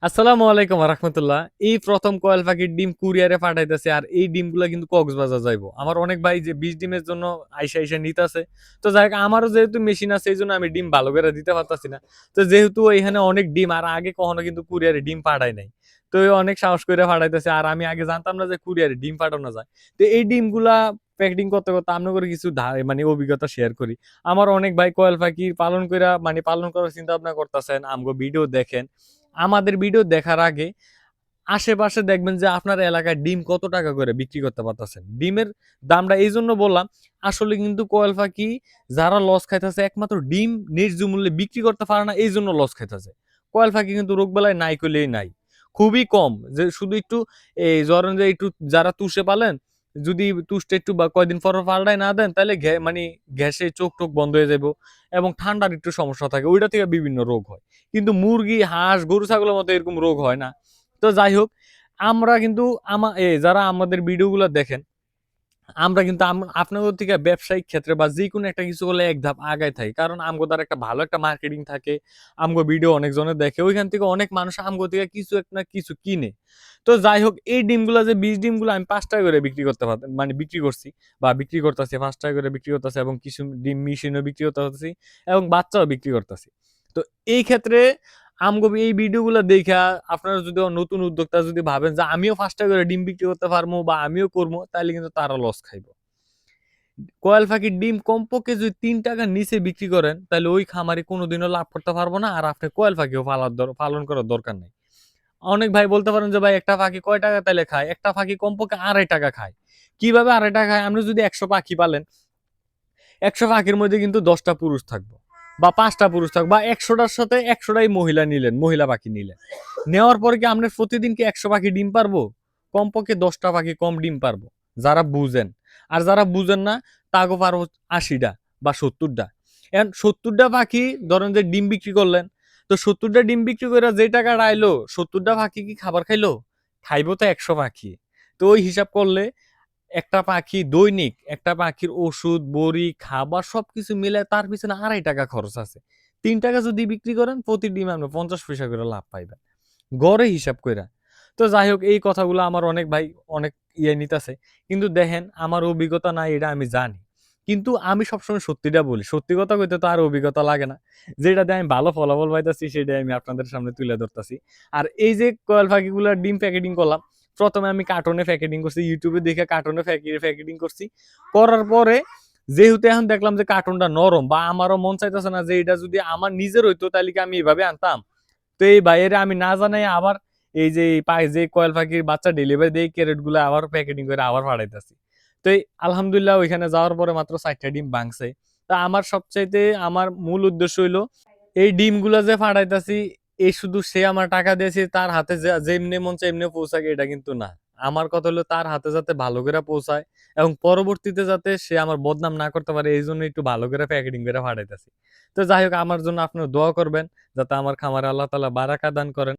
আসসালামু আলাইকুম রাহমাতুল্লাহ। এই প্রথম কোয়েল পাখির ডিম কুরিয়ারে পাঠাইতেছে আর এই ডিমগুলা কিন্তু কক্সবাজার যাইবো। আমার অনেক ভাই যে ২০ ডিমের জন্য আইসা নিতাছে। তো যাই হোক আমারও যেহেতু মেশিন আছে এইজন্য আমি ডিম ভালো করে দিতে পারতাছি না। তো যেহেতু এখানে অনেক ডিম আর আগে কখনো কিন্তু কুরিয়ারে ডিম পাঠায় নাই। তো অনেক সাহস করে পাঠাইতেছে আর আমি আগে জানতাম না যে কুরিয়ারে ডিম পাঠানো যায়। তো এই ডিমগুলা প্যাকেটিং করতে আপনাদের কিছু মানে অভিজ্ঞতা শেয়ার করি। আমার অনেক ভাই কোয়েল পাখি পালন কইরা মানে পালন করার চিন্তা ভাবনা করতাছেন, আমগো ভিডিও দেখেন। আমাদের ভিডিও দেখার আগে আশেপাশে দেখবেন যে আপনার এলাকায় ডিম কত টাকা করে বিক্রি করতে পারতেছেন। ডিমের দামটা এইজন্য বললাম, আসলে কিন্তু কোয়েল পাখি যারা লস খাইতেছে একমাত্র ডিম ন্যায্য মূল্যে বিক্রি করতে পারে না এইজন্য লস খাইতেছে। কোয়েল পাখি কিন্তু রোগবালাই নাই কইলেই নাই। খুবই কম যে শুধু একটু এই ধরেন যে একটু যারা তুষে পালেন, যদি তুষটা একটু বা কয়দিন পর পাল্টায় না দেন তাহলে মানে গ্যাসে চোখ-টোখ বন্ধ হয়ে যাইবো এবং ঠান্ডার একটু সমস্যা থাকে। ওইটা থেকে বিভিন্ন রোগ হয়। কিন্তু মুরগি, হাঁস, গরু, ছাগলের মতো এরকম রোগ হয় না। তো যাই হোক, আমরা কিন্তু যারা আমাদের ভিডিওগুলো দেখেন, আমরা কিন্তু আপনাদের থেকে ব্যবসায়িক ক্ষেত্রে বা যেকোনো একটা কিছু হলে এক ধাপ আগায় থাকি। কারণ আমগো দ্বারা একটা ভালো একটা মার্কেটিং থাকে। আমগো ভিডিও অনেকজনে দেখে। ওইখান থেকে অনেক মানুষ আমগো থেকে কিছু এক না কিছু কিনে। তো যাই হোক এই ডিমগুলা যে ২০ ডিমগুলো আমি ৳৫ করে বিক্রি করতে মানে বিক্রি করছি বা বিক্রি করতেছি ৳৫ করে বিক্রি করতেছি এবং কিছু ডিম মেশিনও বিক্রি করতেছি এবং বাচ্চাও বিক্রি করতেছি। তো এই ক্ষেত্রে আমগো এই ভিডিওগুলা দেইখা আপনারা যদি নতুন উদ্যোক্তা যদি ভাবেন যে আমিও ৳৫ করে ডিম বিক্রি করতে পারবো বা আমিও করবো তাইলে কিন্তু তারা লস খাইবো। কোয়েল পাখির ডিম কমপক্ষে যদি ৳৩ নিচে বিক্রি করেন তাইলে ওই খামারি কোনোদিনও লাভ করতে পারবো না। আর আপনি কোয়েল পাখিও পালন করার দরকার নাই। অনেক ভাই বলতে পারেন যে ভাই একটা পাখি কয় টাকা তাইলে খায়? একটা পাখি কমপক্ষে ৳২.৫ খায়। কিভাবে ৳২.৫ খায়? আপনি যদি ১০০ পাখি পালেন, ১০০ পাখির মধ্যে কিন্তু ১০ টা পুরুষ থাকবো বা ৫ টা পুরুষ থাকবে বা ১০০ টার সাথে ১০০ টাই মহিলা পাখি নিলেন। নেওয়ার পরে কি আপনার প্রতিদিন কি ১০০ পাখি ডিম পারবো? কমপক্ষে ১০ টা পাখি কম ডিম পারবো। যারা বুঝেন। আর যারা বুঝেন না তাগো পারবো ৮০ টা বা ৭০ টা। এখন ৭০ টা পাখি ধরেন যে ডিম বিক্রি করলেন। তো ৭০ টা ডিম বিক্রি কইরা যে টাকাটা আইলো ৭০ টা পাখি কি খাবার খাইলো? খাইবো তো ১০০ পাখি। তো ওই হিসাব করলে একটা পাখি দৈনিক একটা পাখির ওষুধ, বড়ি, খাবার সবকিছু মিলায় তার পিছনে ৳২.৫ খরচ আছে। ৳৩ যদি বিক্রি করেন প্রতি ডিমে আপনি ৫০ পয়সা করে লাভ পাইবেন। গড়ে হিসাব কইরা। তো যাই হোক এই কথাগুলো আমার অনেক ভাই অনেক নিতেছে। কিন্তু দেখেন আমার অভিজ্ঞতা নাই এটা আমি জানি। কিন্তু আমি সবসময় সত্যিটা বলি। সত্যি কথা কইতে তো আর অভিজ্ঞতা লাগে না। যেটাতে আমি ভালো ফলাফল পাইতাছি সেটাই আমি আপনাদের সামনে তুলে ধরতাছি। আর এই যে কয়েল পাখিগুলার ডিম প্যাকেটিং করলাম, ১ম এ আমি কার্টনে প্যাকেটিং করছি। YouTube এ দেখে কার্টনে প্যাকেটিং করছি। করার পরে যেহেতু এখন দেখলাম যে কার্টনটা নরম বা আমারও মন চাইতেছে না যে এটা যদি আমার নিজের হইতো তাইলে কি আমি এভাবে আনতাম? তো এই ভাইয়েরে আমি না জানাই আবার এই যে যে কয়েল পাখির বাচ্চা ডেলিভারি দেই ক্যারেট গুলা আবার প্যাকেটিং করে আবার পাঠাইতেছি। তো এই আলহামদুলিল্লাহ ওইখানে যাওয়ার পরে মাত্র ৪ টা ডিম ভাঙছে। তা আমার সবচাইতে আমার মূল উদ্দেশ্য হইলো এই ডিমগুলা যে পাঠাইতাছি এই শুধু সে আমার টাকা দিয়েছে তার হাতে যেমনে মন চায় এমনি পৌঁছাক এটা কিন্তু না। আমার কথা হলো তার হাতে যাতে ভালো করে পৌঁছায় এবং পরবর্তীতে যাতে সে আমার বদনাম না করতে পারে এইজন্য একটু ভালো করে প্যাকেটিং করে পাঠাইতেছি। তো যাই হোক আমার জন্য আপনারা দোয়া করবেন যাতে আমার খামারে আল্লাহ তাআলা বারাকা দান করেন।